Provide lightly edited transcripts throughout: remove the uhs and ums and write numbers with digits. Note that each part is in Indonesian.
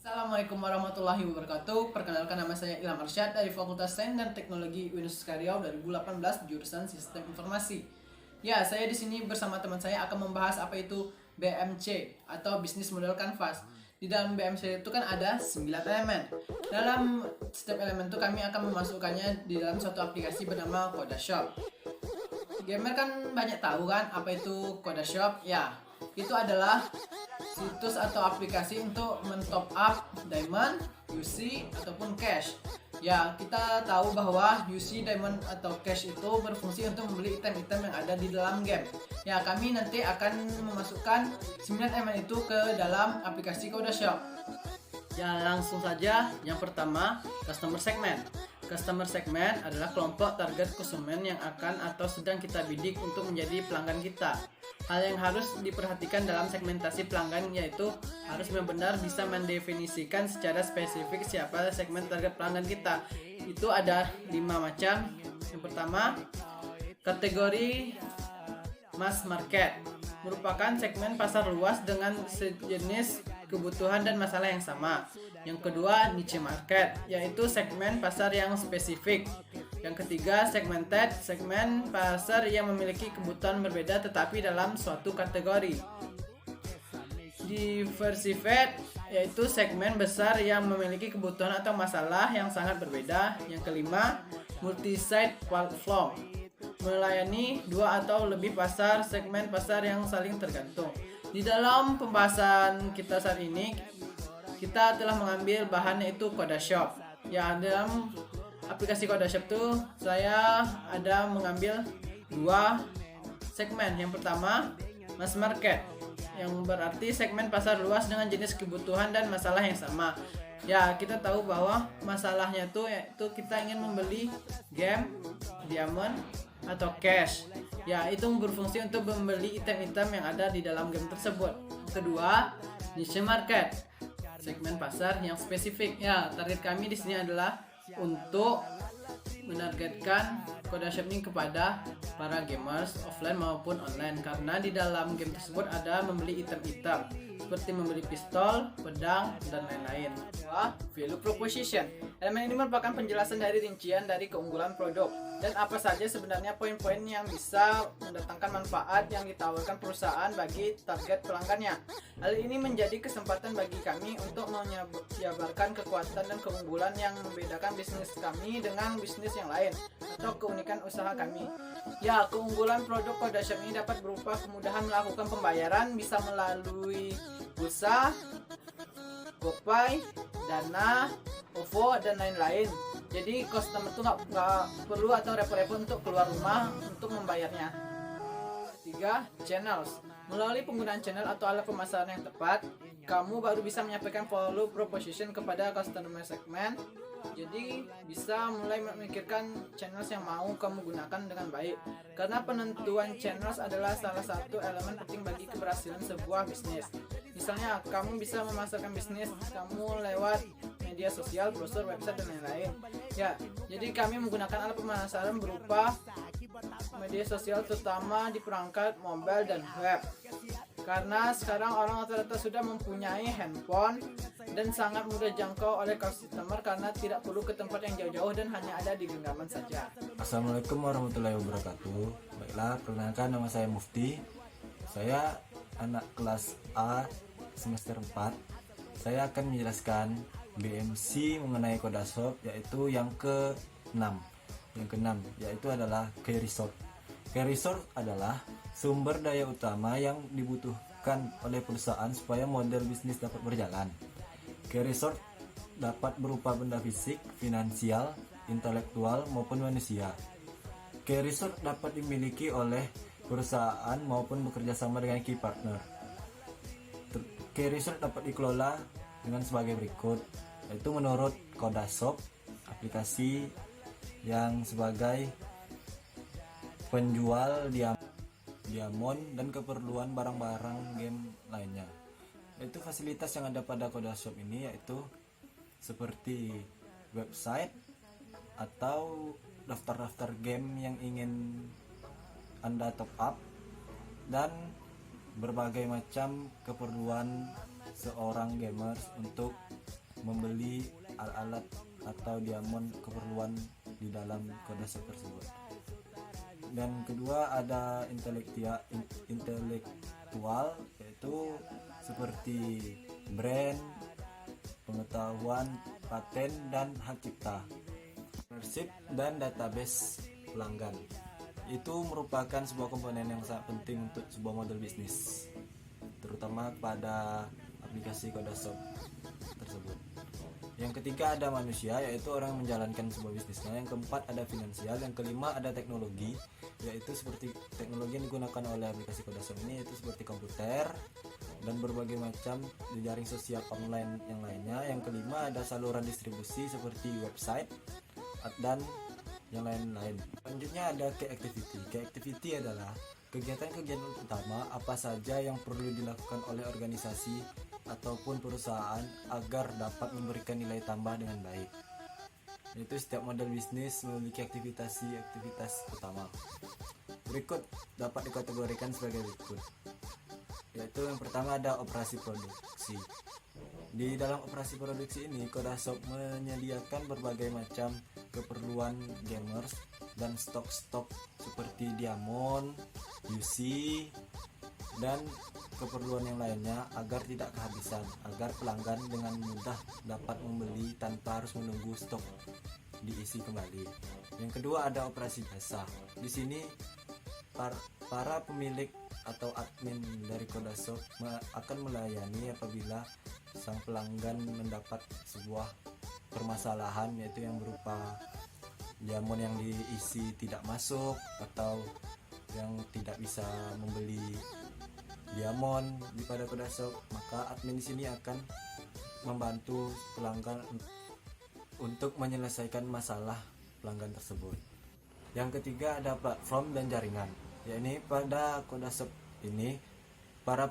Assalamualaikum warahmatullahi wabarakatuh. Perkenalkan, nama saya Ilham Arsyad dari Fakultas Sains dan Teknologi Universitas Riau 2018 jurusan Sistem Informasi. Ya, saya di sini bersama teman saya akan membahas apa itu BMC atau Business Model Canvas. Di dalam BMC itu kan ada 9 elemen. Dalam setiap elemen itu kami akan memasukkannya di dalam suatu aplikasi bernama Kodashop. Gamer kan banyak tahu kan apa itu Kodashop? Ya, itu adalah situs atau aplikasi untuk mentop up diamond, UC ataupun cash. Ya, kita tahu bahwa UC, diamond atau cash itu berfungsi untuk membeli item-item yang ada di dalam game. Ya, kami nanti akan memasukkan 9 elemen itu ke dalam aplikasi Kodashop. Ya, langsung saja. Yang pertama, customer segment. Customer segment adalah kelompok target konsumen yang akan atau sedang kita bidik untuk menjadi pelanggan kita. Hal yang harus diperhatikan dalam segmentasi pelanggan yaitu harus benar-benar bisa mendefinisikan secara spesifik siapa segmen target pelanggan kita. Itu ada 5 macam. Yang pertama, kategori mass market merupakan segmen pasar luas dengan sejenis kebutuhan dan masalah yang sama. Yang kedua, niche market, yaitu segmen pasar yang spesifik. Yang ketiga, segmented, segmen pasar yang memiliki kebutuhan berbeda tetapi dalam suatu kategori. Diversified, yaitu segmen besar yang memiliki kebutuhan atau masalah yang sangat berbeda. Yang kelima, multi-site platform, melayani 2 atau lebih pasar, segmen pasar yang saling tergantung. Di dalam pembahasan kita saat ini, kita telah mengambil bahan yaitu Kodashop. Ya, dalam aplikasi Kodashop itu saya ada mengambil 2 segmen. Yang pertama, mass market, yang berarti segmen pasar luas dengan jenis kebutuhan dan masalah yang sama. Ya, kita tahu bahwa masalahnya itu yaitu kita ingin membeli game, diamond, atau cash. Ya, itu berfungsi untuk membeli item-item yang ada di dalam game tersebut. Kedua, niche market, segmen pasar yang spesifik. Ya, target kami di sini adalah untuk menargetkan Kodashop ini kepada para gamers offline maupun online, karena di dalam game tersebut ada membeli item-item seperti membeli pistol, pedang, dan lain-lain. Value proposition. Elemen ini merupakan penjelasan dari rincian dari keunggulan produk dan apa saja sebenarnya poin-poin yang bisa mendatangkan manfaat yang ditawarkan perusahaan bagi target pelanggannya. Hal ini menjadi kesempatan bagi kami untuk menjabarkan kekuatan dan keunggulan yang membedakan bisnis kami dengan bisnis yang lain atau keunikan usaha kami. Ya, keunggulan produk Kodashop ini dapat berupa kemudahan melakukan pembayaran, bisa melalui pulsa, GoPay, Dana, OVO, dan lain-lain. Jadi customer tuh nggak perlu atau repot-repot untuk keluar rumah untuk membayarnya. 3. Channels. Melalui penggunaan channel atau alat pemasaran yang tepat, kamu baru bisa menyampaikan value proposition kepada customer segment. Jadi bisa mulai memikirkan channels yang mau kamu gunakan dengan baik. Karena penentuan channels adalah salah satu elemen penting bagi keberhasilan sebuah bisnis. Misalnya, kamu bisa memasarkan bisnis kamu lewat media sosial, brosur, website, dan lain-lain. Ya, jadi kami menggunakan alat pemasaran berupa media sosial terutama di perangkat mobile dan web. Karena sekarang orang rata-rata sudah mempunyai handphone dan sangat mudah jangkau oleh customer karena tidak perlu ke tempat yang jauh-jauh dan hanya ada di genggaman saja. Assalamualaikum warahmatullahi wabarakatuh. Baiklah, perkenalkan, nama saya Mufti. Saya anak kelas A semester 4. Saya akan menjelaskan BMC mengenai Kodashop, yaitu yang ke-6. Yang ke-6 yaitu adalah key resource. Key resource adalah sumber daya utama yang dibutuhkan oleh perusahaan supaya model bisnis dapat berjalan. Key resource dapat berupa benda fisik, finansial, intelektual maupun manusia. Key resource dapat dimiliki oleh perusahaan maupun bekerja sama dengan key partner. Key resource dapat dikelola dengan sebagai berikut, yaitu menurut Kodashop, aplikasi yang sebagai penjual diamond dan keperluan barang-barang game lainnya. Yaitu fasilitas yang ada pada Kodashop ini yaitu seperti website atau daftar-daftar game yang ingin Anda top up dan berbagai macam keperluan seorang gamers untuk membeli alat-alat atau diamond keperluan di dalam Kodashop tersebut. Dan kedua ada intelektual, yaitu seperti brand, pengetahuan, paten, dan hak cipta. Ownership dan database pelanggan itu merupakan sebuah komponen yang sangat penting untuk sebuah model bisnis, terutama pada aplikasi Kodashop tersebut. Yang ketiga ada manusia, yaitu orang yang menjalankan sebuah bisnisnya. Yang keempat ada finansial. Yang kelima ada teknologi, yaitu seperti teknologi yang digunakan oleh aplikasi Kodashop ini, yaitu seperti komputer dan berbagai macam jaring sosial online yang lainnya. Yang kelima ada saluran distribusi seperti website dan yang lain-lain. Selanjutnya ada key activity. Key activity adalah kegiatan-kegiatan utama apa saja yang perlu dilakukan oleh organisasi ataupun perusahaan agar dapat memberikan nilai tambah dengan baik. Yaitu setiap model bisnis memiliki aktivitas utama. Berikut dapat dikategorikan sebagai berikut. Yaitu yang pertama ada operasi produksi. Di dalam operasi produksi ini, Kodashop menyediakan berbagai macam keperluan gamers dan stok-stok seperti diamond, UC, dan keperluan yang lainnya agar tidak kehabisan, agar pelanggan dengan mudah dapat membeli tanpa harus menunggu stok diisi kembali. Yang kedua ada operasi jasa. Di sini para pemilik atau admin dari Kodashop akan melayani apabila sang pelanggan mendapat sebuah permasalahan, yaitu yang berupa diamond yang diisi tidak masuk atau yang tidak bisa membeli diamond di pada Kodashop, maka admin di sini akan membantu pelanggan untuk menyelesaikan masalah pelanggan tersebut. Yang ketiga ada platform dan jaringan. Yakni pada Kodashop ini para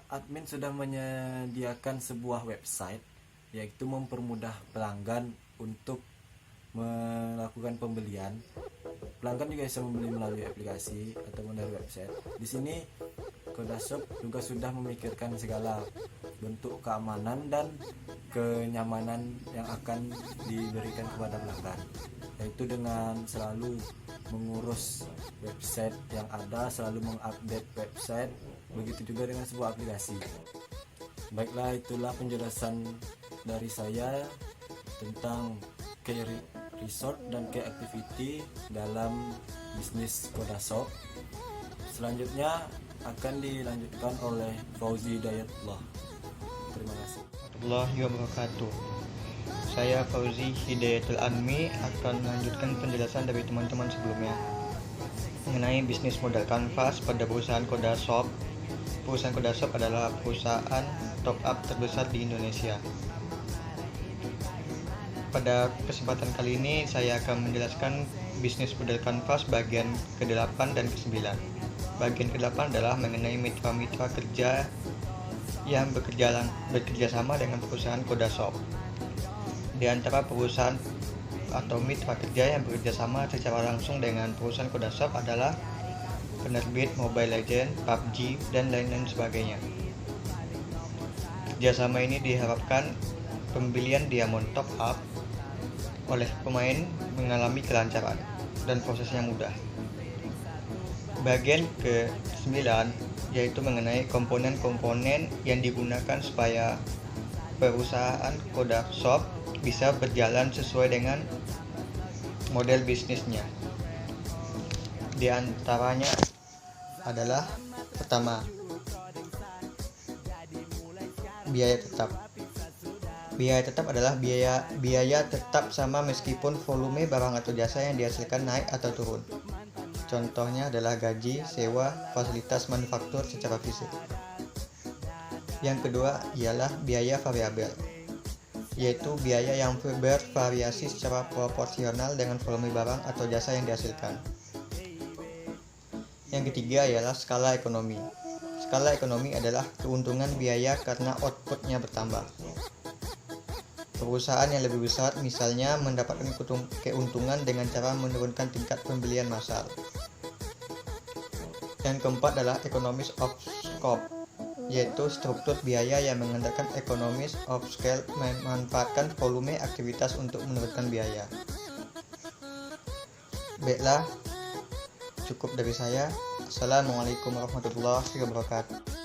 admin sudah menyediakan sebuah website, yaitu mempermudah pelanggan untuk melakukan pembelian. Pelanggan juga bisa membeli melalui aplikasi atau dari website. Di sini Kodashop juga sudah memikirkan segala bentuk keamanan dan kenyamanan yang akan diberikan kepada pelanggan, yaitu dengan selalu mengurus website yang ada, selalu mengupdate website, begitu juga dengan sebuah aplikasi. Baiklah, itulah penjelasan dari saya tentang key resort dan key activity dalam bisnis Kodashop. Selanjutnya akan dilanjutkan oleh Fauzi Hidayatullah. Terima kasih. Warahmatullahi wabarakatuh. Saya Fauzi Hidayatul Anmi akan melanjutkan penjelasan dari teman-teman sebelumnya mengenai bisnis modal kanvas pada perusahaan Kodashop. Perusahaan Kodashop adalah perusahaan top up terbesar di Indonesia. Pada kesempatan kali ini saya akan menjelaskan bisnis modal kanvas bagian ke-8 dan ke-9. Bagian ke-8 adalah mengenai mitra-mitra kerja yang bekerja sama dengan perusahaan Kodashop. Di antara perusahaan atau mitra kerja yang bekerja sama secara langsung dengan perusahaan Kodashop adalah penerbit Mobile Legends, PUBG, dan lain-lain sebagainya. Kerjasama ini diharapkan pembelian diamond top up oleh pemain mengalami kelancaran dan prosesnya mudah. Bagian ke-9 yaitu mengenai komponen-komponen yang digunakan supaya perusahaan Kodashop bisa berjalan sesuai dengan model bisnisnya. Di antaranya adalah pertama, biaya tetap. Biaya tetap adalah biaya tetap sama meskipun volume barang atau jasa yang dihasilkan naik atau turun. Contohnya adalah gaji, sewa, fasilitas manufaktur secara fisik. Yang kedua ialah biaya variabel, yaitu biaya yang bervariasi secara proporsional dengan volume barang atau jasa yang dihasilkan. Yang ketiga ialah skala ekonomi. Skala ekonomi adalah keuntungan biaya karena outputnya bertambah. Perusahaan yang lebih besar misalnya mendapatkan keuntungan dengan cara menurunkan tingkat pembelian massal. Yang keempat adalah economies of scope, yaitu struktur biaya yang mengandalkan economies of scale, memanfaatkan volume aktivitas untuk menurunkan biaya. Baiklah, cukup dari saya. Assalamualaikum warahmatullahi wabarakatuh.